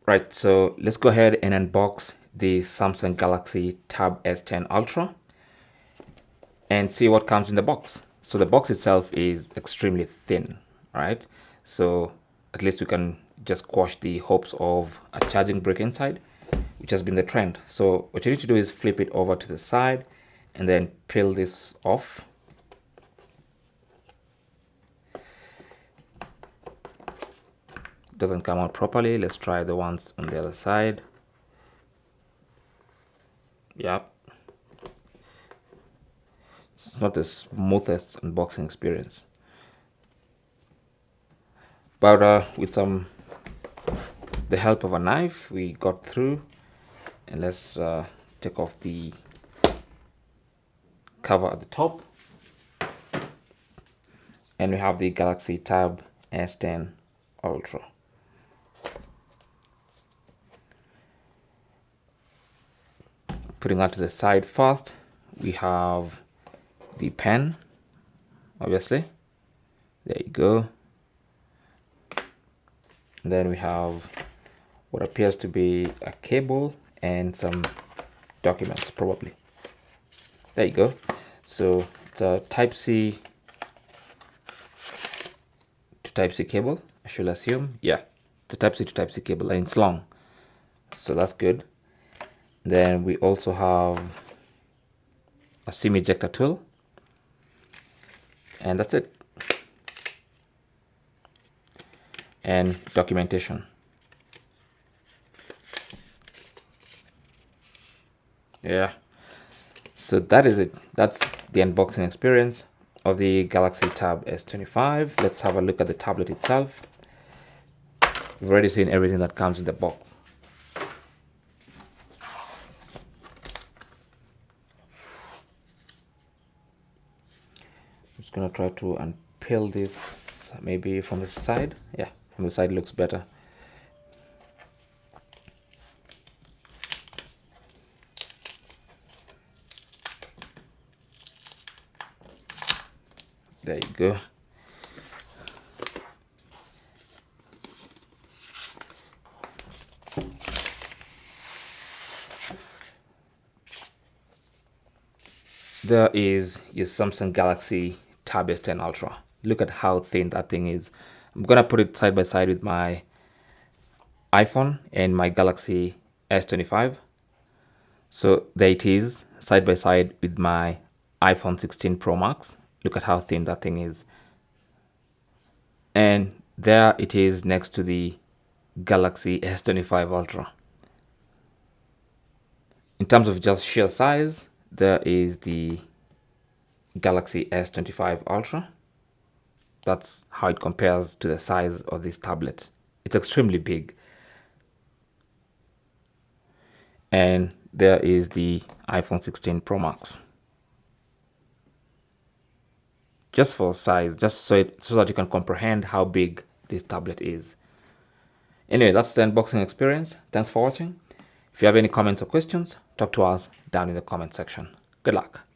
Right, so let's go ahead and unbox the Samsung Galaxy Tab S10 Ultra and see what comes in the box. So the box itself is extremely thin, right? So at least we can just quash the hopes of a charging brick inside, which has been the trend. So what you need to do is flip it over to the side and then peel this off. Doesn't come out properly. Let's try the ones on the other side. Yep. It's not the smoothest unboxing experience. But with the help of a knife, we got through. And let's take off the cover at the top. And we have the Galaxy Tab S10 Ultra. Putting that to the side first, we have the pen, obviously. There you go. And then we have what appears to be a cable and some documents, probably. There you go. So it's a Type-C to Type-C cable, I should assume. Yeah, it's a Type-C to Type-C cable, and it's long. So that's good. Then we also have a SIM ejector tool. And that's it. And documentation. Yeah. So that is it. That's the unboxing experience of the Galaxy Tab S25. Let's have a look at the tablet itself. We've already seen everything that comes in the box. I'm just gonna try to unpeel this maybe from the side. Yeah, from the side looks better. There you go. There is your Samsung Galaxy Tab S10 Ultra. Look at how thin that thing is. I'm gonna put it side by side with my iPhone and my Galaxy S25. So there it is, side by side with my iPhone 16 Pro Max. Look at how thin that thing is. And there it is next to the Galaxy S25 Ultra. In terms of just sheer size, there is the Galaxy S25 Ultra. That's how it compares to the size of this tablet. It's extremely big. And there is the iPhone 16 Pro Max. Just for size, just so that you can comprehend how big this tablet is. Anyway, that's the unboxing experience. Thanks for watching. If you have any comments or questions, talk to us down in the comment section. Good luck.